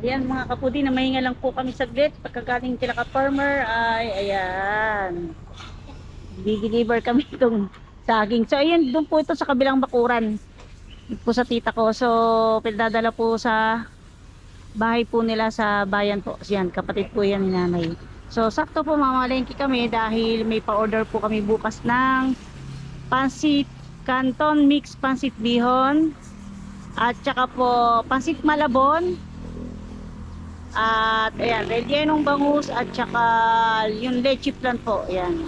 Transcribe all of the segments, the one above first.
Ayan mga kapudi, na mahinga lang po kami saglit. Pagkagaling kila ka-farmer ay ayan. Di-deliver kami itong saging. So ayan, doon po ito sa kabilang bakuran. Doon po sa tita ko. So pinadadala po sa bahay po nila sa bayan po. Yan, kapatid po yan ni nanay. So sakto po mamalengke kami dahil may pa-order po kami bukas ng pansit canton mix pansit bihon at saka po pansit malabon. At ayan, rellenong bangus at saka yung leche flan po. Ayan.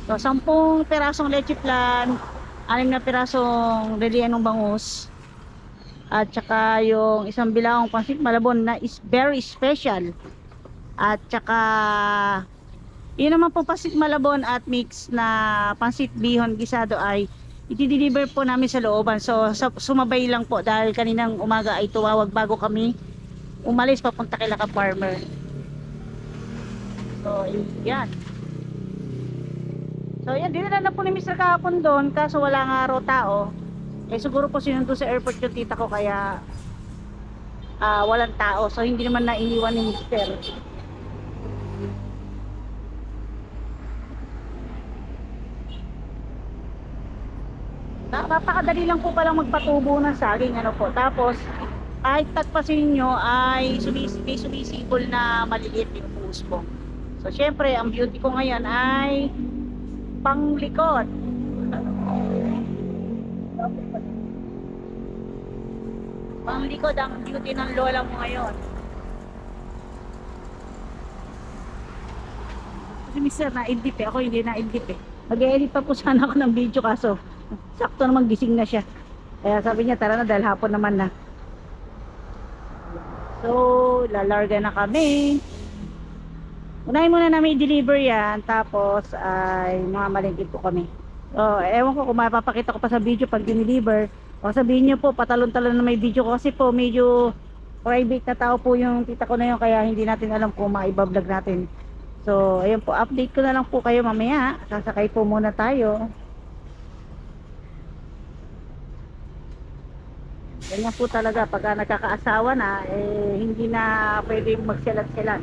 So, 10 pirasong leche flan, 6 na pirasong rellenong bangus. At saka yung isang bilawang pansit malabon na is very special. At saka yun naman po pansit malabon at mix na pansit bihon gisado ay i-deliver po namin sa looban. So, sumabay lang po dahil kaninang umaga ay tumawag bago kami umalis papunta kay Laka Farmer. So, yan. So, yan. Dinala na po ni Mr. kahapon doon. Kaso wala nga raw tao. Eh, siguro po sinundo sa airport yung tita ko. Kaya, walang tao. So, hindi naman na iniwan ni Mr. Napakadali lang po palang magpatubo ng saging. Ano po. Tapos, kahit tagpasin nyo ay may sumisibol na maliliit yung puspo. So syempre ang beauty ko ngayon ay panglikod. Panglikod ang beauty ng lola mo ngayon. Kasi mister naidip eh, ako hindi naidip eh. Mag-edit pa po sana ako ng video kaso sakto naman gising na siya. Kaya sabi niya tara na dahil hapon naman na. So, lalarga na kami. Unahin muna namin i-deliver yan. Tapos, ay mamalengke po kami. So, ewan ko kung mapapakita ko pa sa video pag dineliver. O sabihin nyo po, patalon-talon na may video ko. Kasi po, medyo private na tao po yung tita ko na yun. Kaya hindi natin alam kung maibablog natin. So, ayun po. Update ko na lang po kayo mamaya. Sasakay po muna tayo. Ganyan po talaga pagka nagkakaasawa na hindi na pwedeng magsilat-silat.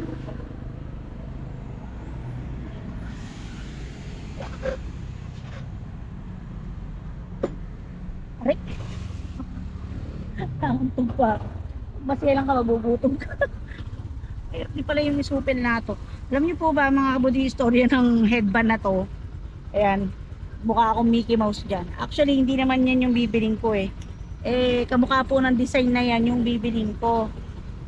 Aray, tamang tumpa. Masaya lang ka, magugutom ka. Ay, di pala yung isupil na to. Alam niyo po ba mga kabudi istorya ng headband na to? Ayan, mukha akong Mickey Mouse dyan. Actually, hindi naman yan yung bibiling ko eh. Kamukha po ng design na yan yung bibiling ko.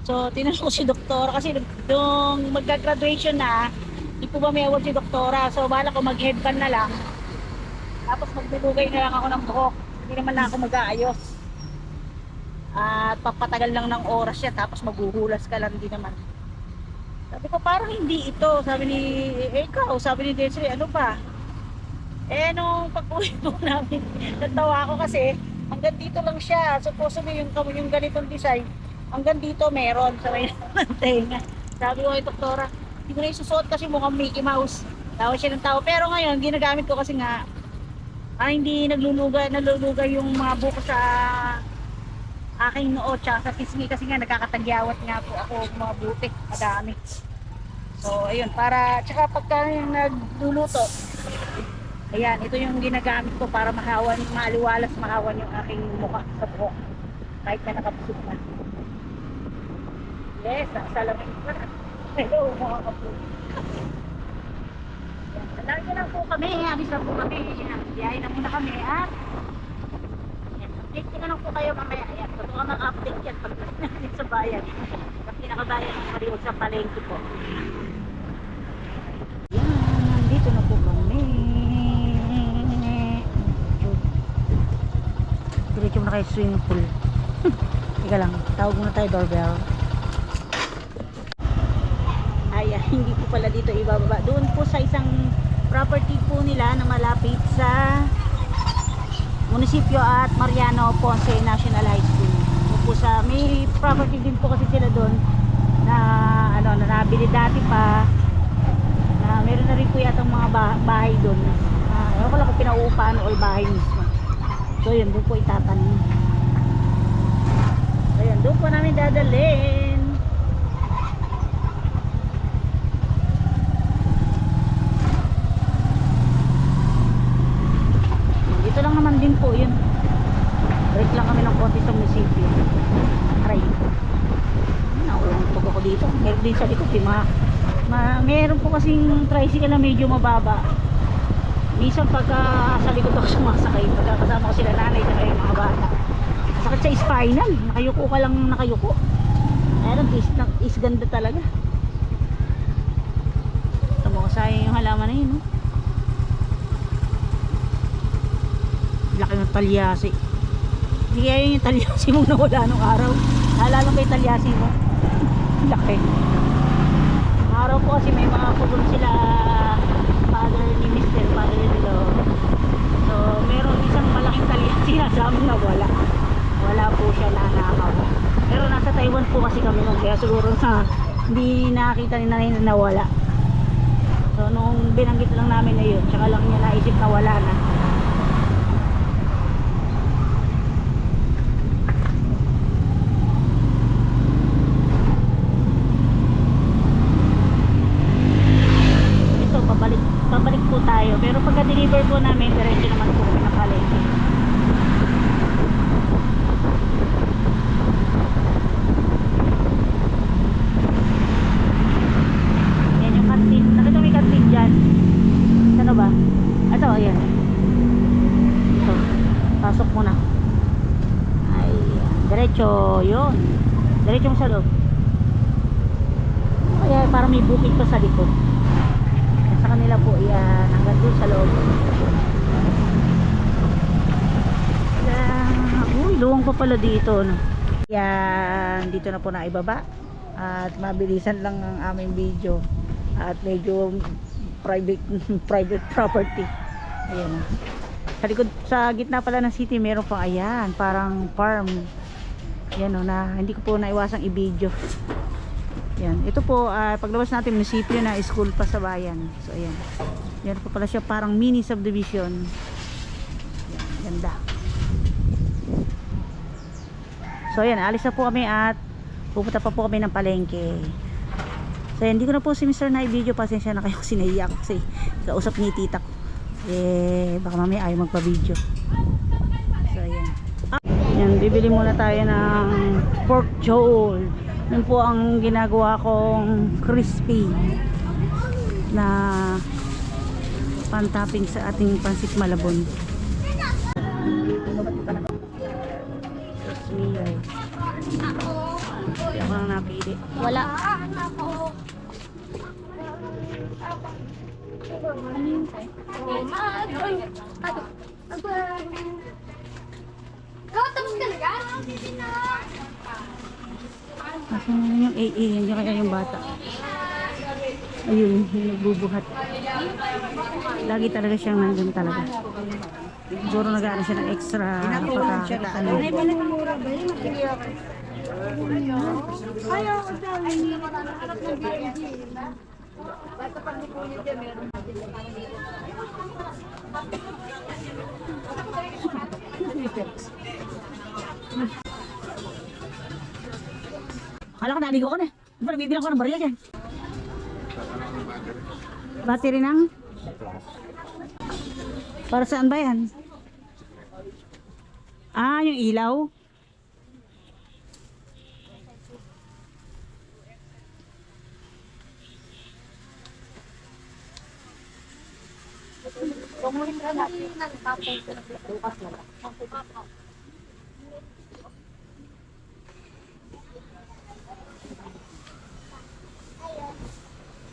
So tinanong ko si doktora kasi nung magka-graduation na di po ba may award si doktora, so bala ko mag-headband na lang tapos magbubugay na lang ako ng buhok, hindi naman na ako mag-aayos at papatagal lang ng oras siya tapos maghuhulas ka lang din naman. Sabi ko parang hindi ito, sabi ni ikaw, sabi ni Desiree ano ba nung pag-uwi po namin natawa ako kasi hanggang dito lang siya. Supposedly yung ganitong design, hanggang dito meron sa may tenga. Sabi ko kay doktora, hindi ko na isusuot kasi mukhang Mickey Mouse. Tawa siya ng tao. Pero ngayon, ginagamit ko kasi nga, hindi naluluga yung mga buko sa aking noo tsaka sa pisngi kasi nga nagkakatagyawat nga po ako mga butik, madami. So, ayun, para, tsaka pagka yung nagluluto, ayan, ito yung ginagamit ko para maaliwalas makawan yung aking mukha sa buhok. Kahit na nakapusok na. Yes, salamin ko na. Hello, mga kapatid. Lagi lang po kami, alis lang po kami. Biyahe na muna kami, ha? Ayan, update ko na lang po kayo mamaya. Ayan, totoo ka mag-update yan pag natin sa bayan. Sa pinakabayan ng Mariwag sa palengke po. Ayan, nandito na po kami. Diretso muna kayo swimming pool. Ika lang, tawag muna tayo doorbell. Ay, hindi po pala dito ibababa. Doon po sa isang property po nila na malapit sa munisipyo at Mariano Ponce National High School. Doon po sa, may property din po kasi sila doon na ano, na nabili dati pa. Na meron na rin po yatang mga bahay doon. Ewan ko lang kung pinauupahan o bahay mismo. So yun, doon po itatanim. Ayan, doon po namin dadalhin. din sa likod eh. Meron po kasing tricycle na medyo mababa. Minsan pagka sa likod ako sumasakay, pagka kasama ko sila nanay at yung mga bata, sakit sa spinal, nakayuko ka lang nakayuko. Ayan, is ganda talaga. Tamo ko sayang yung halaman na yun, no? Laki ng talyasi. Hindi kaya yun yung talyasi mong nawala nung araw. Naalala ko yung talyasi mo. Laki. Araw po kasi may mga pupunta sila father ni Mr. Father-in-law. So meron isang malaking talyasi na sa amin na wala po siya na nakaw. Pero nasa Taiwan po kasi kami nun, kaya siguro na hindi nakita ni nanay na nawala. So nung binanggit lang namin na yun, tsaka lang niya naisip na wala na. Pabalik po tayo, pero pagka-deliver po namin diretso naman po kami ng palengke. Yan yung kantin, nakita may kantin dyan. Ano ba? Ito, ayan. Ito, pasok muna. Ayan, diretso yun, diretso mo sa loob. Kaya parang may bukid pa sa likod. Sa kanila po yan, hanggang doon sa loob. Uy, luwang pa pala dito, no? Yan, dito na po na ibaba. At mabilisan lang ang aming video. At medyo private property. Ayan. Sa likod, sa gitna pala ng city, meron pang ayan, parang farm. Yan o, na hindi ko po naiwasang i-video. Yan, ito po paglabas natin munisipyo na school pa sa bayan. So ayan. Yan po pala siya, parang mini subdivision. Yan, ganda. So ayan, alis na po kami at pupunta pa po kami ng palengke. So ayan, hindi ko na po si Mr. na i-video, pasensya na kayo kasi naiyak kasi kausap ni tita ko. Baka mamaya ayaw magpa-video. So ayan. Yan, bibili muna tayo ng pork jowl. Yun po ang ginagawa kong crispy na pan-topping sa ating pansit malabon. Hindi ako nang napili. Wala. Tapos talaga? Asan na yung AA? Hindi kaya yung bata. Ayun, yung nagbubuhat. Lagi talaga siyang nandun talaga. Siguro nag-aano siya ng extra pagkakataan. Ayaw ko daw. Hindi mo na nakalap ng BNG. Basta pag nipunit dyan, meron natin. Akala ko naligo ko na. Pero bibilang ko ng barya dyan. Battery ng? Para saan ba yan? Ah, yung ilaw. Kumulit na natin ng tapos bukas na lang.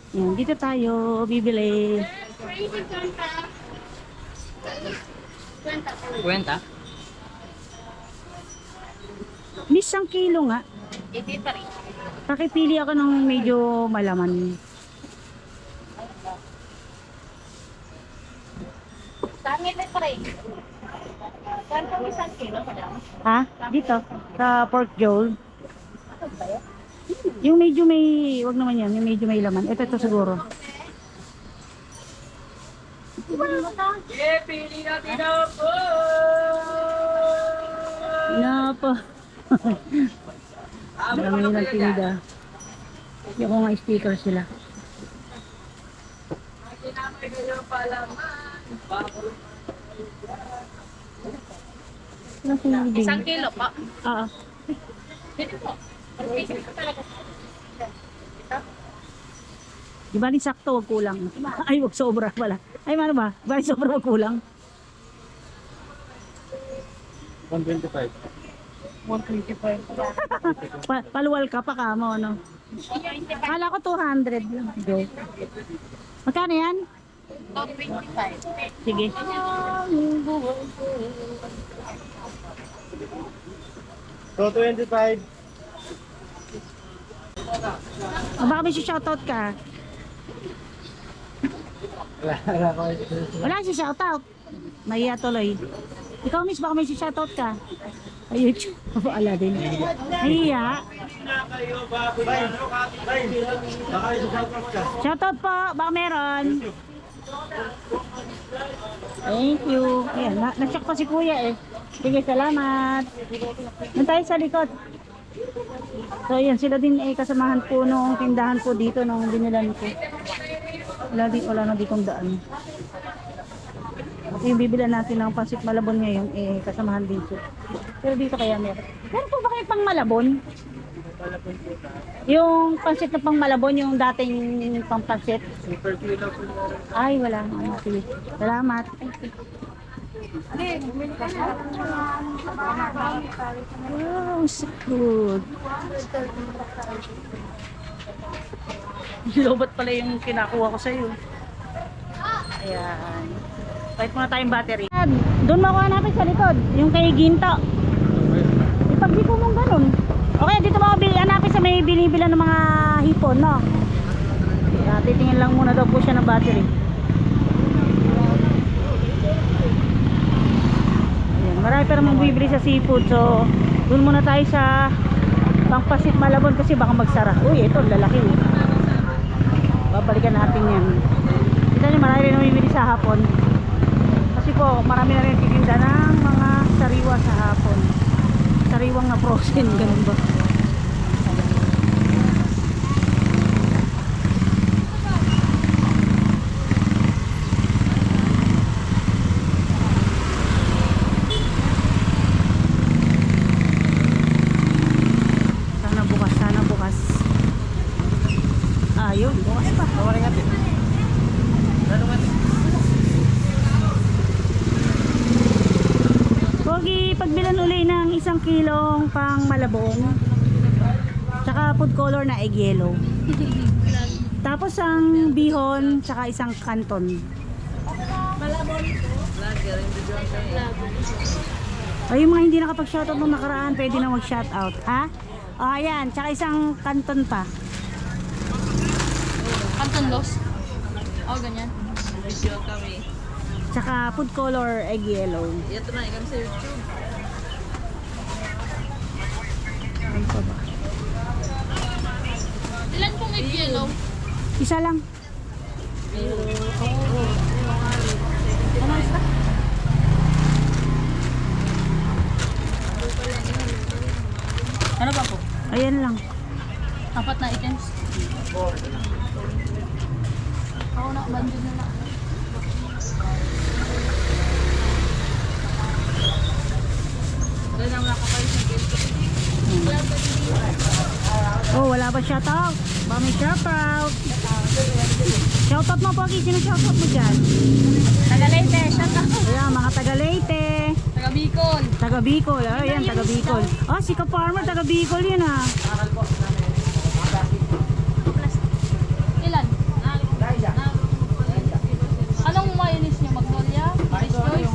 Yan, dito tayo bibili. Kwenta? Miss, ang kilo nga. Iti pa rin. Pakipili ako ng medyo malaman. Sangit na pa rin. Saan po isang kilo pa lang? Ha? Dito. Sa pork jowl. Yung medyo may, wag naman yan, yung medyo may laman. Ito siguro. Yeah, pili natin na po! Napa. Marami nilang tinda. Yung mga sticker sila. Isang kilo pa. Oo. Dito po. Pag-pisit ko talaga. Di ba rin sakto, wag kulang. Ay, wag sobra pala. Ay, ano ba? Di ba rin sobra, wag kulang? 125. 125. Paluwal ka pa ka mo, no? Kala ko 200 lang. Go. Magkano yan? 225. Sige. So, 25. Baka may shoutout ka. Wala ko. Wala si shoutout. Mahiya tuloy. Ikaw miss, baka may shoutout ka. Ay, YouTube. Ala din. Mahiya. Shoutout po. Baka meron. Thank you. Ayan, na-shock pa si kuya eh. Sige, salamat. Doon tayo sa likod. So ayan, sila din eh kasamahan po nung tindahan po dito nung binilan ko. Wala na ditong daan. Kasi yung bibilan natin ng pansit malabon ngayon eh kasamahan dito. Pero dito kaya meron. Meron po ba kayo pang malabon? Yung pansit na pang malabon, yung dating pang pansit? Super kilo po. Ay, wala. Sige. Salamat. Wow, so good. Lobat pala yung kinakuha ko sa'yo. Ayan. Kahit muna tayong battery. Doon mo ako hanapin sa likod. Yung kay Ginto. Ipag-hipo mong ganun. Okay, dito mo ako hanapin sa may binibilan ng mga hipon, no? Titingin lang muna daw po siya ng battery. Ayan, marami pa namang bibili sa seafood. So, doon muna tayo sa pangpasit malabon kasi baka magsara. Uy, ito, lalaki. Babalikan natin yan. Kita nyo, marami rin namimili sa hapon. Kasi po, marami na rin titinda ng mga sariwa sa hapon. Sariwang na frozen, ganun ba? Sana bukas. Ayun, bukas pa. Tawarin natin. Pogi, pagbilan uli ng 1 kilong pang malabong. Tsaka food color na egg yellow. Tapos ang bihon, tsaka 1 kanton. Ay, yung mga hindi nakapag-shoutout nung nakaraan, pwede na mag-shoutout. Ha? O, ayan. Tsaka 1 kanton pa. Canton Los. Oh, ganyan. Video kami. Tsaka food color egg yellow. Ito na, ikam sa YouTube. Ano pa ba? Ilan pong egg yellow? Isa lang. Ano isa? Ano pa po? Ayan lang. 4 na items. Ako na, bandit na na. Dahil ang nakakalit ng gusto. Oh, wala ba shoutout? Ba may shoutout? Shoutout mo, Pogi. Sino shoutout mo dyan? Taga Leyte, shut up. Ayan, mga taga Leyte. Taga Bicol. Taga Bicol. Ayan, taga Bicol. Oh, si Ka-Farmer, taga Bicol yun ah. Ilan? Anong mayonnaise nyo? Magnolia? Choice? 50.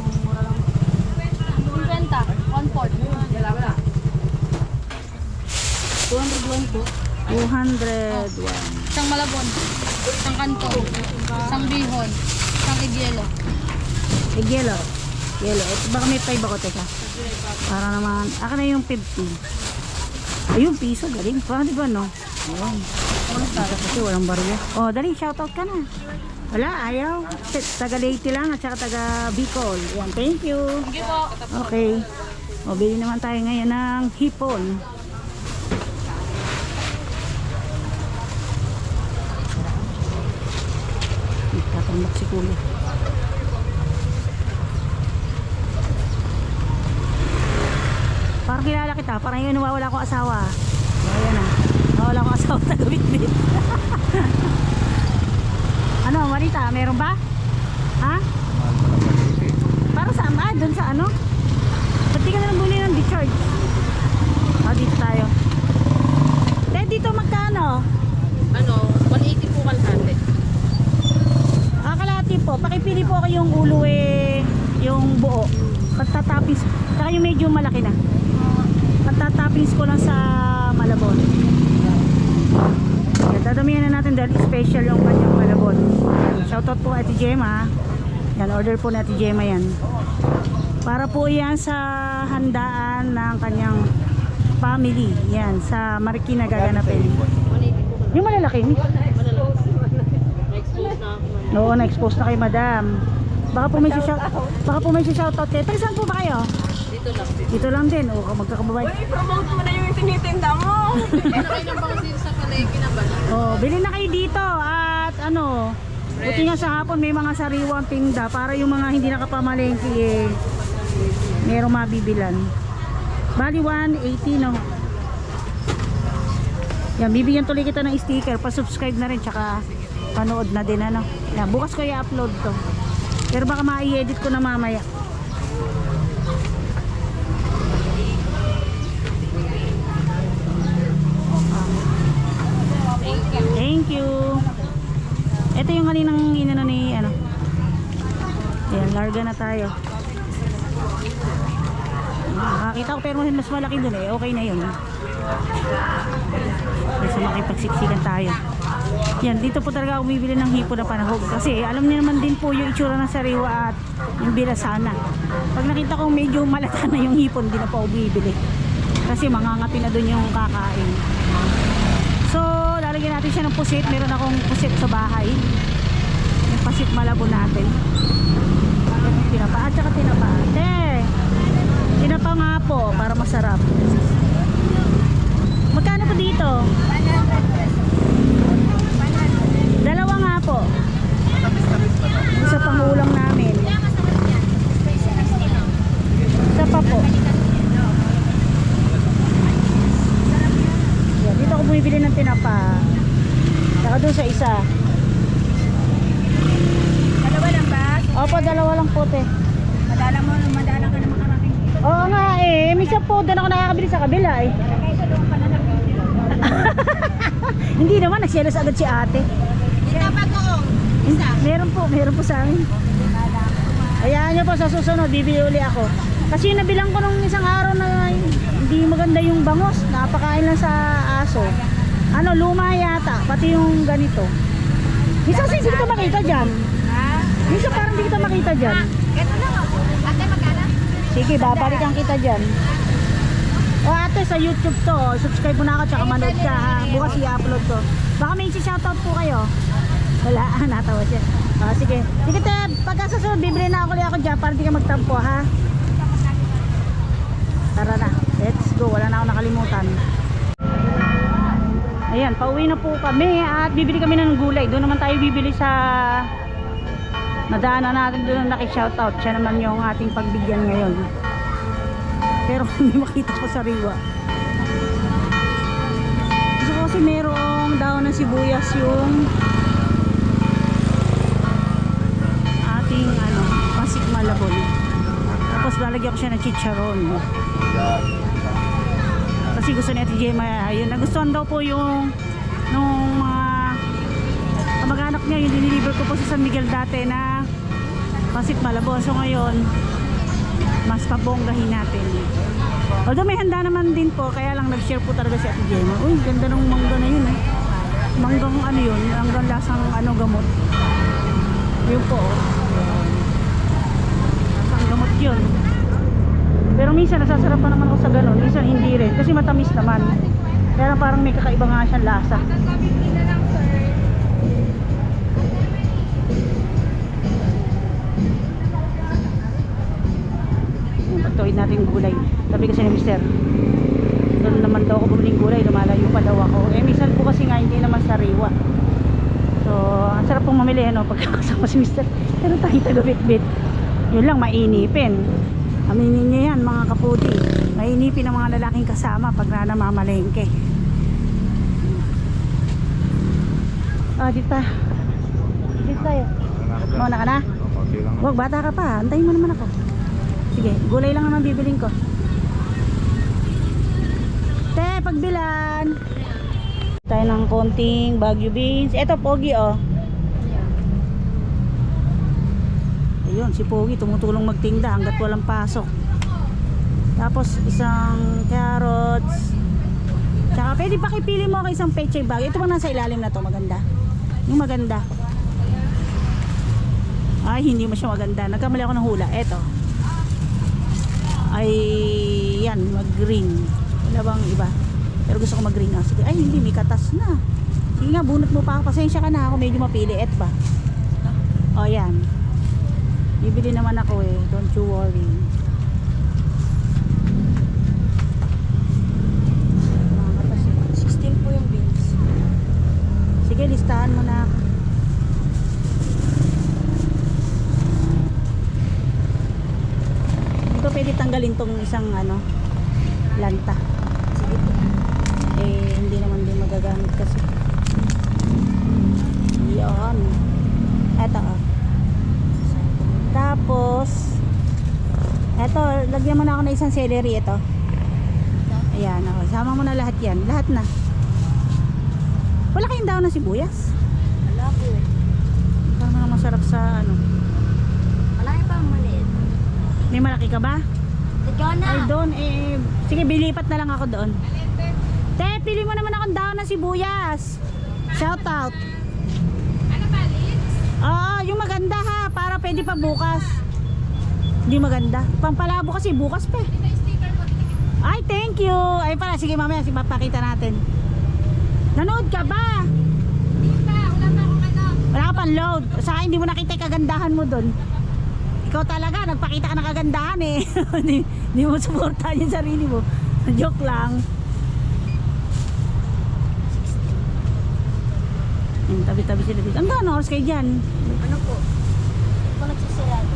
1/4. 201 po. 201. Isang malabon. Isang kanto. Isang bihon. Isang igyelo. Egg yellow. Yellow. Ito, baka may 5 ako, teka. Para naman, aka na yung 50. Ayun, piso, galing. Parang diba, no? Ayun. Kasi walang barya. Oh, dali, shoutout ka na. Wala, ayaw. Taga Leyte lang at saka taga Bicol. Yan, thank you. Sige po. Okay. O, bili naman tayo ngayon ng hipon. Tatambak si kuya. Parang kilala kita. Parang yun, nawawala akong asawa. O, ayan na. Nawawala akong asawa. Tagabit-bit. balita? Meron ba? Ha? Para saan? Ah, doon sa ano? Ba't di ka na bumili ng discharge? Dito tayo. Dito magkano? Ano, 180 po kalahati. Kalahati po. Pakipili po ako yung ulo yung buo. Pagtatapis. Saka yung medyo malaki na. Pagtatapis ko lang sa Malabon. Yan, dadamihan na natin dahil special yung kanyang Malabon. Shoutout po Ate Gemma. Yan, order po na Ate Gemma yan. Para po yan sa handaan ng kanyang family. Yan, sa Marikina gaganapin. 180 po kalahati. Yung malalaki, miss. Na-expose na ako. Oo, na-expose na kay madam. Baka po may shoutout kayo. Taga saan po ba kayo? Dito lang. Dito lang din. O, magkakababay. Promote mo na yung tinitinda mo. Ano kayo ng bangsin sa palengke na balik? Oh, bilhin na kayo dito at ano, buti nga sa hapon may mga sariwang tinda para yung mga hindi nakapamalengke merong mabibilan. Bali 180 no. Yan, bibigyan tuloy kita ng sticker, pa-subscribe na rin tsaka panood na din ano. Yan, bukas ko i-upload to. Pero baka ma-i-edit ko na mamaya. Thank you. Ito yung kaninang inano ni ano. Ayan, larga na tayo. Nakakita ko pero mas malaki dun eh. Okay na yun. Kasi makipagsiksikan tayo. Yan, dito po talaga ako bibili ng hipo na panahog. Kasi alam niyo naman din po yung itsura ng sariwa at yung bilasana. Pag nakita ko medyo malata na yung hipon, hindi na po ako bibili. Kasi mangangati na dun yung kakain. So, lalagyan natin siya ng pusit. Meron akong pusit sa bahay. Yung pasit Malabon natin. Tinapa. At saka tinapa. Tinapa nga po para masarap. Magkano po dito? Dalawa nga po. Isa pang ulang namin. Isa pa po. Yan, dito ako bumibili ng tinapa. Saka doon sa isa. Dalawa lang ba? Opo, dalawa lang po te. Madala ka na makarating. Oo nga eh. Minsan po doon ako nakakabili sa kabila eh. Kaysa doon ka na lang. Hindi naman, nagselos agad si ate. Dito pa doon. Meron po sa amin. Hayaan nyo po sa susunod, bibili uli ako. Kasi yung nabilang ko nung isang araw na hindi maganda yung bangos. Napakain lang sa aso. Ano, luma yata. Pati yung ganito. Minsan hindi kita makita dyan. Ha? Minsan parang hindi kita makita dyan. Ito lang ako. Ate, magkano? Sige, babalikan kita dyan. O ate, sa YouTube to. Subscribe mo na ako, tsaka manood ka ha. Bukas i-upload to. Baka may isi-shoutout po kayo. Wala, natawa siya. Sige. Sige te, pagka susunod, bibili na ako dyan para di ka magtampo ha. Tara na, let's go. Wala na ako nakalimutan. Ayan, pauwi na po kami at bibili kami ng gulay. Doon naman tayo bibili sa nadaanan natin doon na naki-shoutout. Siya naman yung ating pagbigyan ngayon. Pero hindi makita ko sariwa. Gusto ko kasi merong daon ng sibuyas yung ating pasig Malabon. Tapos lalagyan ko siya ng chicharon. Kasi gusto ni Ate Gemma, ayun, nagustuhan daw po yung nung mga kamag-anak niya, yung diniliver ko po sa San Miguel dati na pasig Malabon. So ngayon, mas pabonggahin natin. Although may handa naman din po, kaya lang nag-share po talaga si Ate Gemma. Uy, ganda ng mangga na yun eh. Manggang ano yun, manggang lasang gamot. Yun po. Lasang gamot yun. Pero minsan nasasarapan naman ako sa ganun, minsan hindi rin. Kasi matamis naman. Kaya parang may kakaiba nga siyang lasa. Pagtuwid natin yung gulay. Sabi kasi ni Mister, doon naman daw ako bumili ng gulay, lumalayo pa daw ako. Eh minsan po kasi nga hindi naman sariwa. So ang sarap pong mamili pagkakasama si Mister. Pero tayo taga-bit-bit. Yun lang, mainipin. Aminin nyo yan mga kapudi. Mainipin ang mga lalaking kasama pag namamalengke. Dito tayo. Mauna ka na? Konti lang. Wag, bata ka pa. Antayin mo naman ako. Sige, gulay lang naman bibiling ko. Te, pagbilan. Tayo ng konting Baguio beans. Eto, Pogi, oh. Ayun, si Pogi tumutulong magtinda hanggat walang pasok. Tapos isang carrots. Tsaka pwede pakipili mo ako isang pechay bag. Ito bang nasa ilalim na to, maganda? Yung maganda. Ay, hindi mo siya maganda. Nagkamali ako ng hula. Eto. Ay, yan, mag-green. Wala bang iba? Pero gusto ko mag-green na. Sige, ay hindi, may katas na. Sige nga, bunot mo pa ako. Pasensya ka na ako, medyo mapili. Et ba? O, yan. Bibili naman ako eh. Don't you worry. Mga katas. 16 po yung beans. Sige, listahan mo na. Ito pwede tanggalin tong isang ano, lanta. Sige po. Eh, hindi naman din magagamit kasi. Yan. Eto oh. Tapos eto, lagyan mo na ako ng isang celery ito. Ayan, oh. Sama mo na lahat yan. Lahat na. Wala kayong daon ng sibuyas? Wala po. Parang naman masarap sa ano. Malaki pa ang maliit. May malaki ka ba? Ikaw na. Ay doon eh. Sige, bilipat na lang ako doon. Te, pili mo naman akong daon ng sibuyas. Shout out. Ano ba, Liz? Oo, yung maganda ha. Para pwede pa bukas. Hindi maganda. Pampalabo kasi bukas pa eh. Ay, thank you. Ay pala, sige mamaya, papakita natin. Nanood ka ba? Hindi pa. Wala pa akong ano. Wala ka pang load. Sa akin, hindi mo nakita yung kagandahan mo doon. Ikaw talaga, nagpakita ka ng kagandahan eh. Hindi mo suportahan yung sarili mo. Joke lang. Tabi-tabi sila dito. Ang gano'n oras kayo dyan? Ano po? Ito nagsisirado.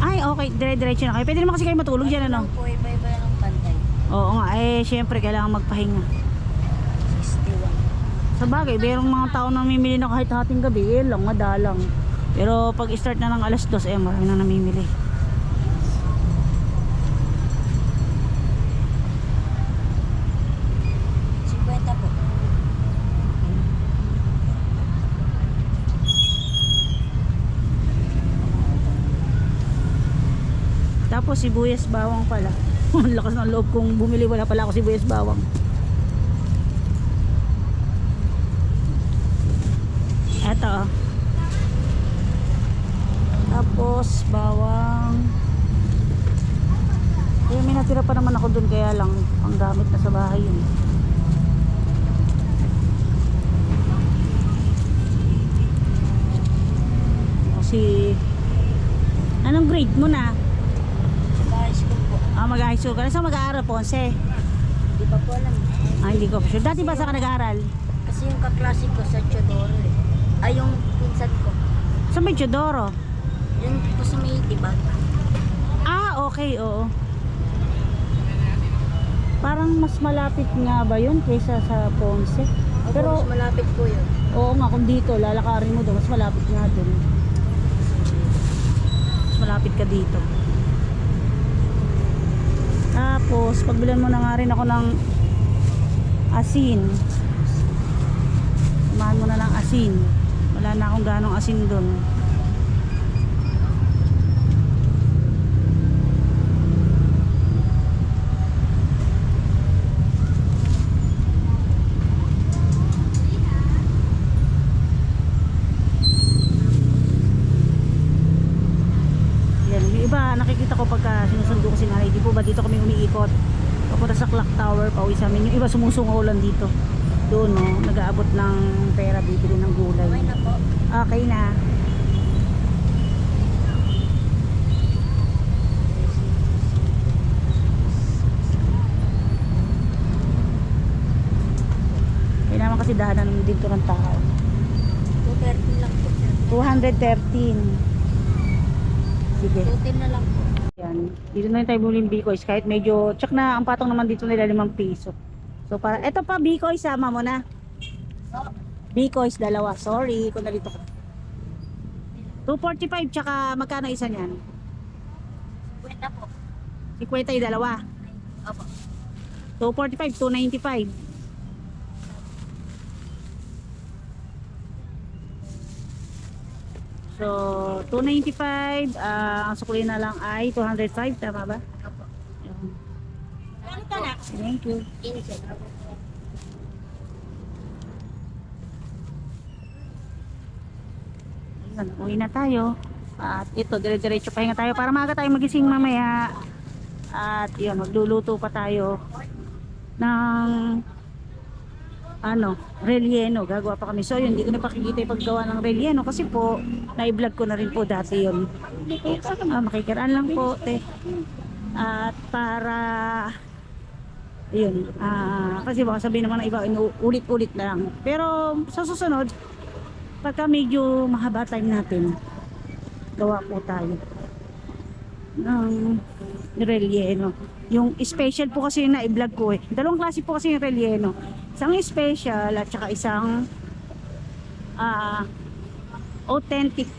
Ay, okay. Dire-diretso na kayo. Pwede naman kasi kayo matulog dyan, ano? Ano po, iba-iba lang ang pantay. Oo nga. Eh, syempre, kailangan magpahinga. 61. Sa bagay, merong mga tao na namimili na kahit hating gabi. Eh lang, madalang. Pero pag start na ng alas 2, eh, marami na namimili. po. Tapos sibuyas bawang pala. Ang lakas ng loob kong bumili, wala pala ako sibuyas bawang. Eto oh. Tapos bawang. Eh, may natira pa naman ako dun, kaya lang panggamit na sa bahay yun. Kasi anong grade mo na? Sa high school po. Mag-high school ka na. Saan mag-aaral, Ponce? Hindi pa po alam. Hindi ko sure. Dati ba saan ka nag-aaral? Kasi yung kaklase ko sa Chodoro eh. Ay, yung pinsan ko. Sa may Teodoro? Yun po sa may diba? Okay, oo. Parang mas malapit nga ba yun kaysa sa Ponce? Pero Pero, mas malapit po yun. oo nga, kung dito, lalakarin mo doon, mas malapit nga doon. Mas malapit ka dito. Tapos, pagbilan mo na nga rin ako ng asin. Samahan mo na ng asin. Wala na akong ganong asin doon. Nakikita ko pagka sinusundo ko si nanay, di po ba dito kami umiikot papunta sa clock tower, pauwi sa amin. Yung iba sumusungaw lang dito doon, no, nag-aabot ng pera, bibili ng gulay. Okay na po. Okay na. Kaya naman kasi dahanan dito ng tao. 213 lang po. 213. Sige. 210 na lang po. Yan. Dito na rin tayo bumili ng Bikoys. Kahit medyo, tsak na ang patong naman dito nila 5 piso. So para, eto pa Bikoys, sama mo na. Bikoys, 2. Sorry, kung nalito ka. 245 tsaka magkano isa niyan? Kwenta po. 50 yung dalawa. Opo. 245, 295. So, 295, ang sukli na lang ay 205, tama ba? Opo. Ayun. Ano ka na? Thank you. Insert. Ayun, uwi na tayo. At ito, dire-diretso pahinga tayo para maaga tayo magising mamaya. At yun, magluluto pa tayo ng relleno. Gagawa pa kami. So yun, hindi ko na pakikita yung paggawa ng relleno kasi po, na-vlog ko na rin po dati yun. Makikiraan lang po, te. At para yun, kasi baka sabihin naman ng iba, ulit-ulit na lang. Pero sa susunod, pagka medyo mahaba time natin, gawa po tayo ng relleno. Yung special po kasi yung na-vlog ko eh. Dalawang klase po kasi yung relleno. Isang special at saka isang authentic.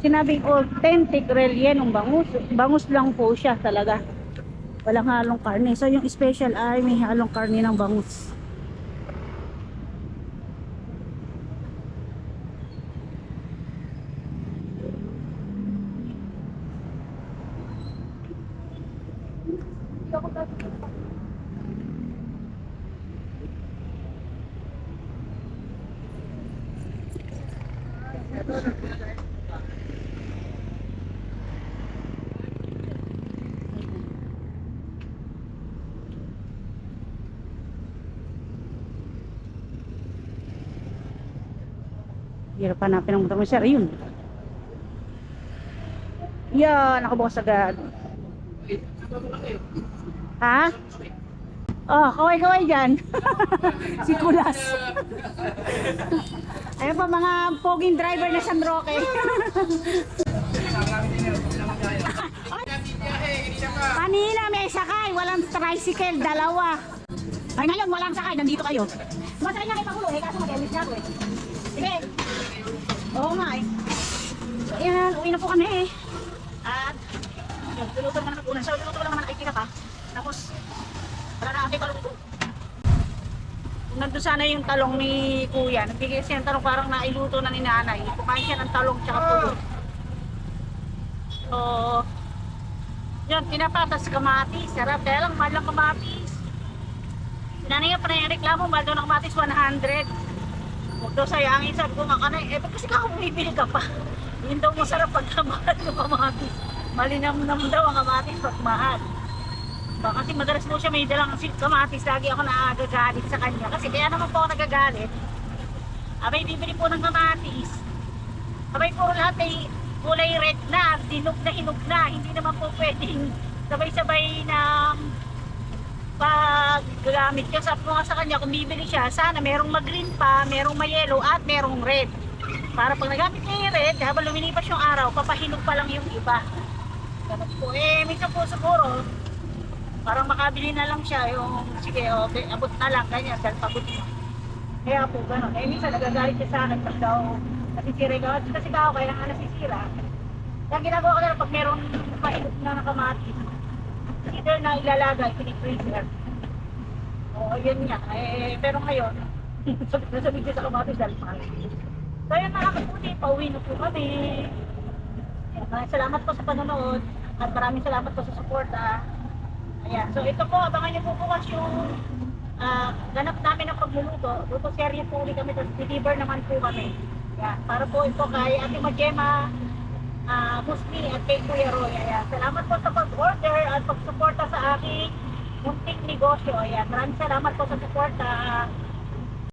Sinabing authentic relleno bangus. Bangus lang po siya talaga. Walang halong karne. So yung special ay may halong karne ng bangus. Hirap hanapin ang motor mo, sir. Ayun. Yan, nakabukas agad. Ha? Oh, kaway-kaway dyan. Si Kulas. Ayun pa mga poging driver na San Roque. Kanina may sakay, walang tricycle, dalawa. Ay ngayon, walang sakay, nandito kayo. Masakay na kayo pagulo, kaso mag-elis na ako eh. Sige. Oo nga eh. So ayan, uwi na po kami eh. At luluto naman ang unan. So luluto ko lang naman nakikita pa. Tapos wala na ate talong. Kung nandun sana yung talong ni kuya, nagbigay siya ng talong parang nailuto na ni nanay. Kumain siya ng talong tsaka tuyo. So yun, pinapatas kamatis. Sarap, kaya lang mahal lang kamatis. Sinanay nga pa na yung reklamo, mahal daw ng kamatis 100. Huwag daw sayangin, sabi ko nga kanay, ba't kasi bumibili ka pa? Yun daw masarap pagka mahal yung kamatis. Malinamnam daw ang kamatis pag mahal. Kasi madalas mo siya may dalang kamatis, lagi ako nagagalit sa kanya. Kasi kaya naman po ako nagagalit. Abay, bibili po ng kamatis. Abay, puro lahat ay kulay red na, hinog na. Hindi naman po pwedeng sabay-sabay ng paggamit ko. Sabi ko nga sa kanya, kung bibili siya, sana merong mag-green pa, merong may-yellow at merong red. Para pag nagamit niya yung red, habang lumilipas yung araw, papahinog pa lang yung iba. Ganun po. Minsan po siguro, parang makabili na lang siya yung, sige, okay, abot na lang, ganyan, dahil pagod mo. Kaya po, gano'n. Minsan nagagalit siya sa akin pag daw nasisira yung kamatis. Kasi ako, kaya nga nasisira. Kaya ginagawa ko na lang pag merong pahinog na ng kamatis. Either na ilalagay, piniprinter. Oo, yun nga. Pero ngayon, nasabi siya sa kamatis dahil mahal. So yun mga kaputi, pauwi na po kami. Maraming salamat po sa panonood at maraming salamat po sa suporta. Ayan, so ito po, abangan niyo po bukas yung ganap namin ng pagluluto. Luto serye po ulit kami, tapos deliver naman po kami. Ayan, para po ito kay Ate Magema, Musli at kay Kuya Roy. Ayan, salamat po sa pag-order at pag-suporta sa aking munting negosyo. Ayan, maraming salamat po sa suporta.